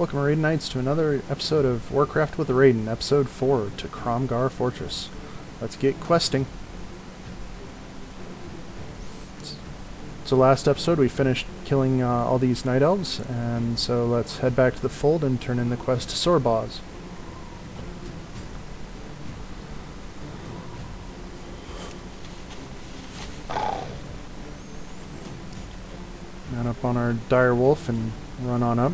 Welcome, Araedon and I'd, to another episode of Warcraft with Araedon, Episode 4, to Krom'gar Fortress. Let's get questing. So last episode we finished killing all these night elves, and so let's head back to the fold and turn in the quest to Sorbaz. Mount up on our dire wolf and run on up.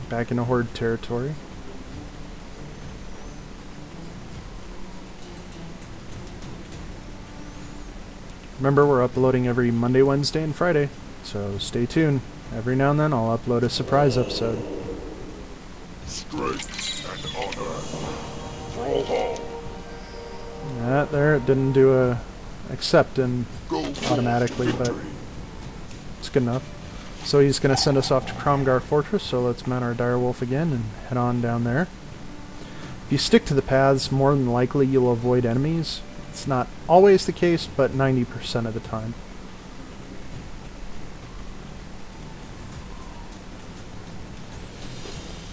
Back into Horde territory. Remember, we're uploading every Monday, Wednesday, and Friday, so stay tuned. Every now and then I'll upload a surprise episode. Strength and honor. Thrall. That there, it didn't do a accept and automatically, but it's good enough. So he's going to send us off to Krom'gar Fortress, so let's mount our direwolf again and head on down there. If you stick to the paths, more than likely you'll avoid enemies. It's not always the case, but 90% of the time.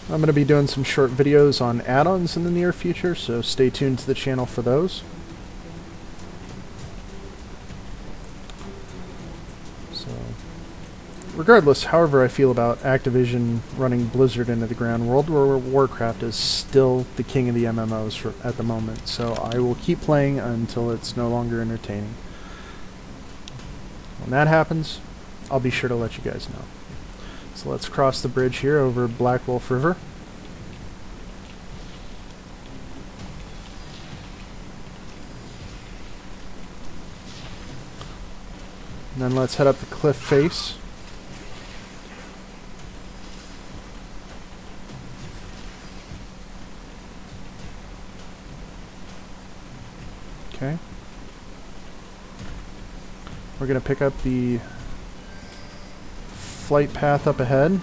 I'm going to be doing some short videos on add-ons in the near future, so stay tuned to the channel for those. Regardless, however I feel about Activision running Blizzard into the ground, World of Warcraft is still the king of the MMOs at the moment, so I will keep playing until it's no longer entertaining. When that happens, I'll be sure to let you guys know. So let's cross the bridge here over Black Wolf River. And then let's head up the cliff face. Okay. We're going to pick up the flight path up ahead.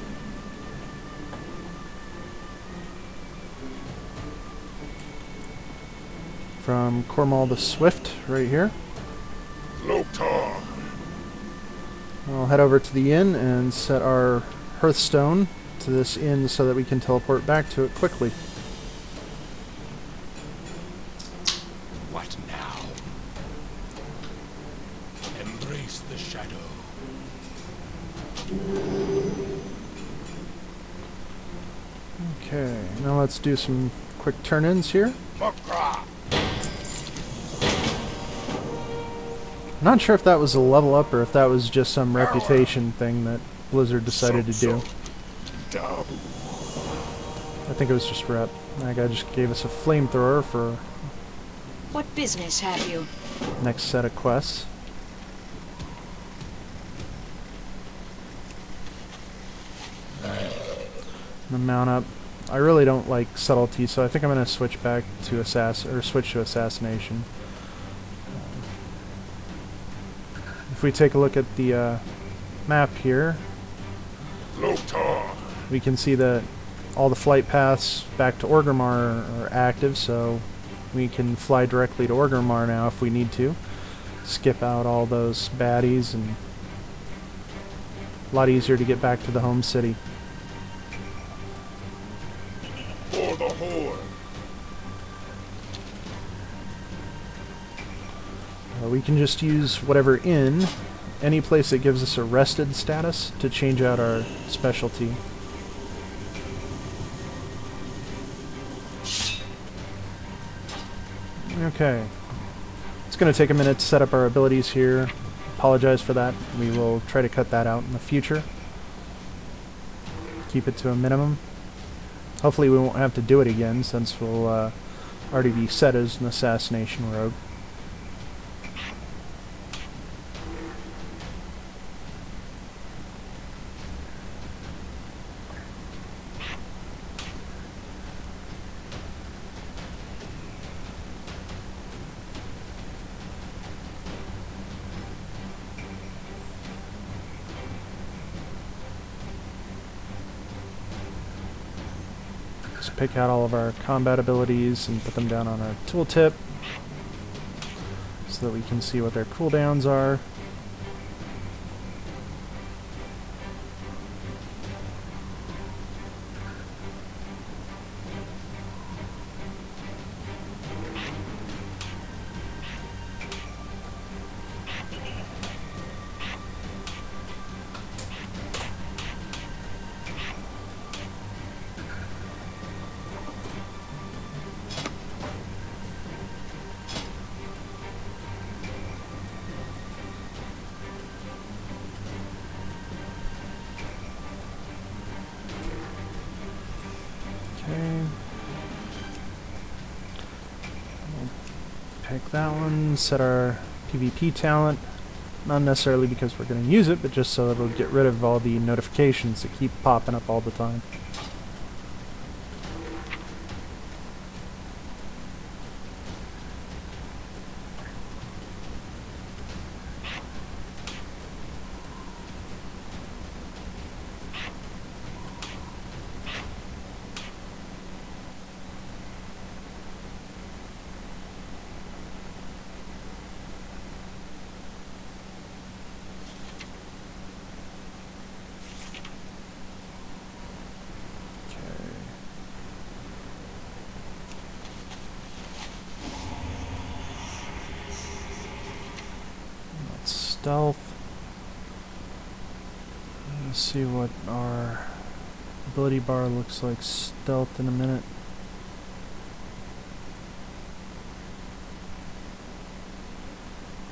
From Cormal the Swift, right here. Loktar. We'll head over to the inn and set our hearthstone to this inn so that we can teleport back to it quickly. What now? Embrace the shadow. Okay, now let's do some quick turn-ins here. Mag'har. I'm not sure if that was a level up or if that was just some reputation thing that Blizzard decided to do. I think it was just rep. That guy just gave us a flamethrower for What business have you? next set of quests. I'm gonna mount up. I really don't like subtlety, so I think I'm gonna switch back to switch to assassination. If we take a look at the map here, Loktar. we can see that all the flight paths back to Orgrimmar are active, so we can fly directly to Orgrimmar now if we need to. Skip out all those baddies, and a lot easier to get back to the home city. For the Horde. We can just use whatever inn, any place that gives us a rested status, to change out our specialty. Okay. It's going to take a minute to set up our abilities here. Apologize for that. We will try to cut that out in the future. Keep it to a minimum. Hopefully we won't have to do it again, since we'll already be set as an assassination rogue. Just pick out all of our combat abilities and put them down on our tooltip so that we can see what their cooldowns are. pick that one, set our PvP talent, not necessarily because we're going to use it, but just so it'll get rid of all the notifications that keep popping up all the time. Stealth. Let's see what our ability bar looks like stealth in a minute.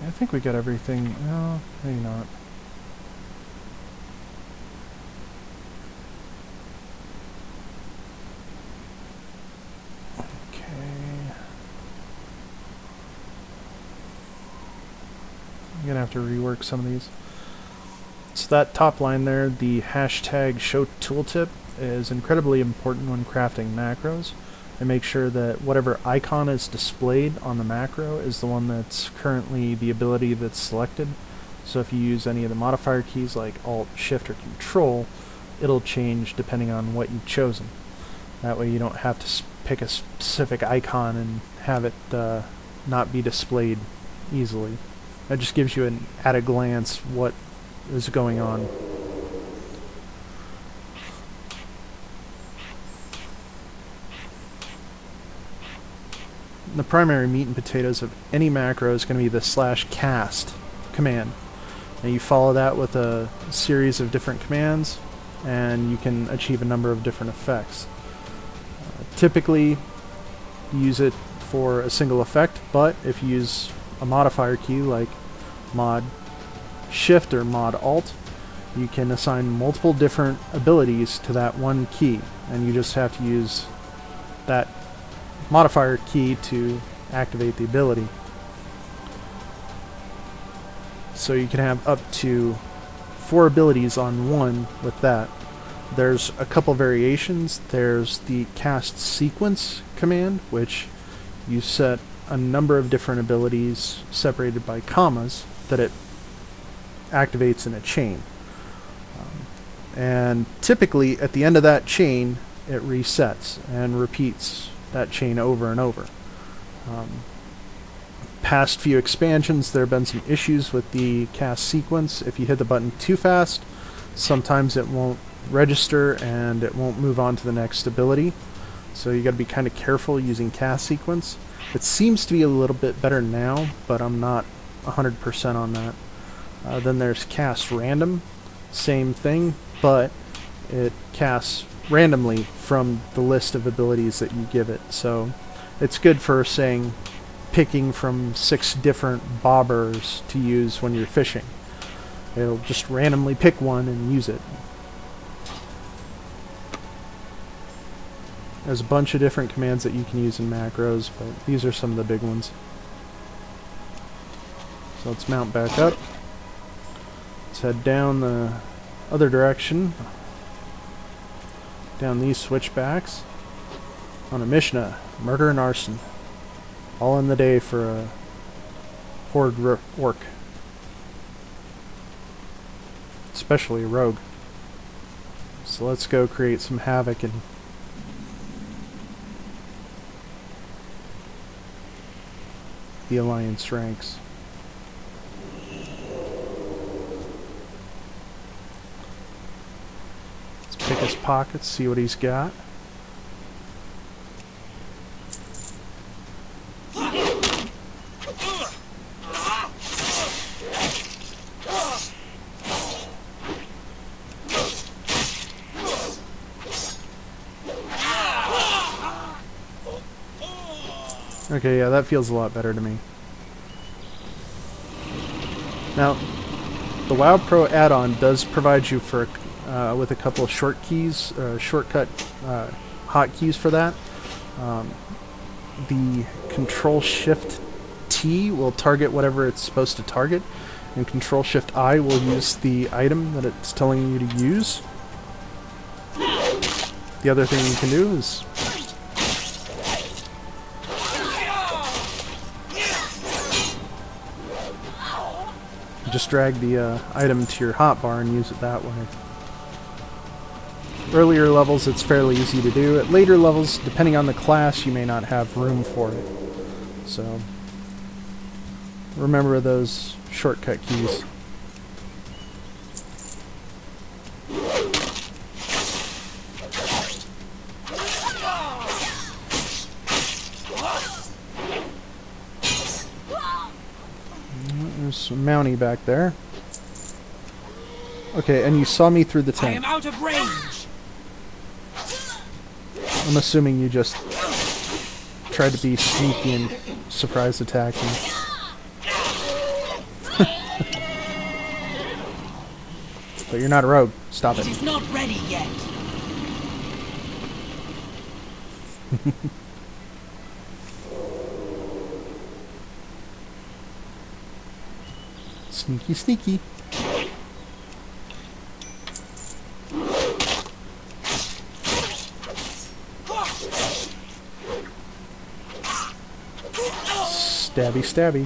I think we got everything. No, maybe not. I'm gonna have to rework some of these. So that top line there, the hashtag show tooltip, is incredibly important when crafting macros. And make sure that whatever icon is displayed on the macro is the one that's currently the ability that's selected. So if you use any of the modifier keys like Alt, Shift, or Control, it'll change depending on what you've chosen. That way you don't have to pick a specific icon and have it not be displayed easily. That just gives you an at a glance what is going on. The primary meat and potatoes of any macro is going to be the /cast command. And you follow that with a series of different commands, and you can achieve a number of different effects. Typically, you use it for a single effect, but if you use a modifier key like mod Shift or mod Alt, you can assign multiple different abilities to that one key, and you just have to use that modifier key to activate the ability. So you can have up to 4 abilities on one with that. There's a couple variations. There's the cast sequence command, which you set a number of different abilities separated by commas that it activates in a chain. And typically at the end of that chain it resets and repeats that chain over and over. Past few expansions there have been some issues with the cast sequence. If you hit the button too fast, sometimes it won't register and it won't move on to the next ability. So you got to be kind of careful using cast sequence. It seems to be a little bit better now, but I'm not 100% on that. Then there's cast random, same thing, but it casts randomly from the list of abilities that you give it. So it's good for, saying, picking from 6 different bobbers to use when you're fishing. It'll just randomly pick one and use it. There's a bunch of different commands that you can use in macros, but these are some of the big ones. So let's mount back up. Let's head down the other direction. Down these switchbacks. On a mission, murder and arson. All in the day for a horde orc. Especially a rogue. So let's go create some havoc and the Alliance ranks. Let's pick his pockets, see what he's got. Okay, yeah, that feels a lot better to me. Now, the WoW Pro add-on does provide you for with a couple of shortcut hotkeys for that. The Control-Shift-T T will target whatever it's supposed to target, and Control-Shift-I will use the item that it's telling you to use. The other thing you can do is just drag the item to your hotbar and use it that way. Earlier levels it's fairly easy to do. At later levels, depending on the class, you may not have room for it. So remember those shortcut keys. There's some Mountie back there. Okay, and you saw me through the tent. I am out of range. I'm assuming you just tried to be sneaky and surprise attack me. But you're not a rogue. Stop it. It is not ready yet. Sneaky, sneaky. Stabby, stabby.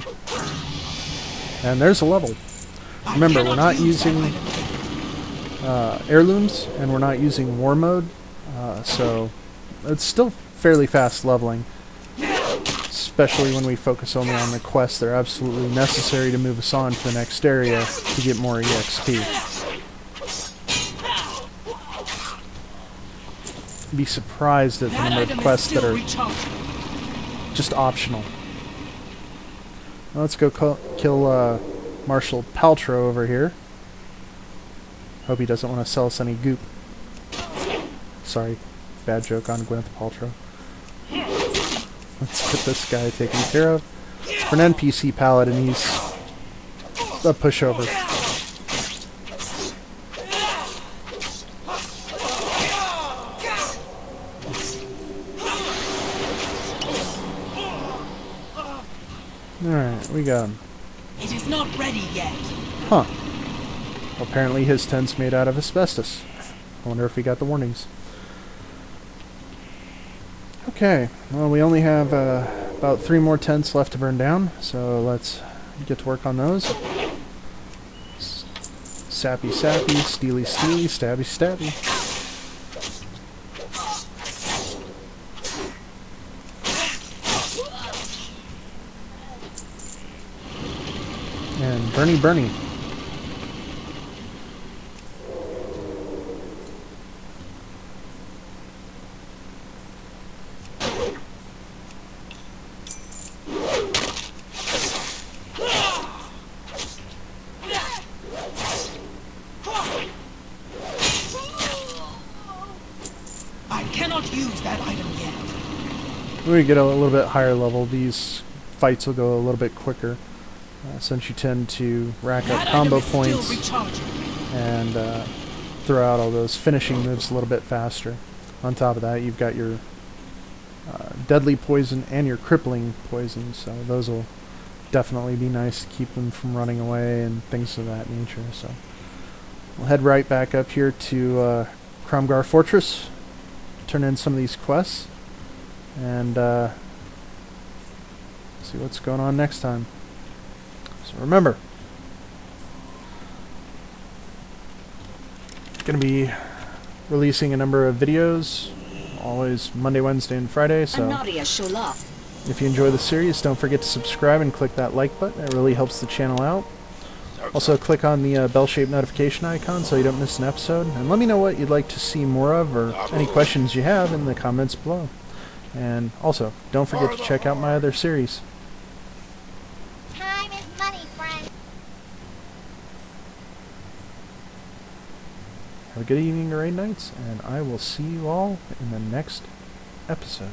And there's a level. Remember, we're not using heirlooms, and we're not using war mode, so it's still fairly fast leveling. Especially when we focus only on the quests that are absolutely necessary to move us on to the next area to get more EXP. Be surprised at the number of quests that are just optional. Now let's go kill Marshal Paltrow over here. Hope he doesn't want to sell us any goop. Sorry, bad joke on Gwyneth Paltrow. Let's get this guy taken care of. For an NPC paladin, he's a pushover. Alright, we got him. It is not ready yet. Huh. Apparently his tent's made out of asbestos. I wonder if he got the warnings. Okay, well we only have about 3 more tents left to burn down, so let's get to work on those. Sappy, sappy, steely, steely, stabby, stabby. And Bernie Bernie. I cannot use that item yet. When we get a little bit higher level, these fights will go a little bit quicker. Since you tend to rack up combo points and throw out all those finishing moves a little bit faster. On top of that, you've got your deadly poison and your crippling poison, so those will definitely be nice to keep them from running away and things of that nature. So we'll head right back up here to Krom'gar Fortress, turn in some of these quests, and see what's going on next time. So remember, going to be releasing a number of videos, always Monday, Wednesday, and Friday, so if you enjoy the series, don't forget to subscribe and click that like button. It really helps the channel out. Also click on the bell-shaped notification icon so you don't miss an episode, and let me know what you'd like to see more of or any questions you have in the comments below. And also, don't forget to check out my other series. Have a good evening, Araedonites, and I will see you all in the next episode.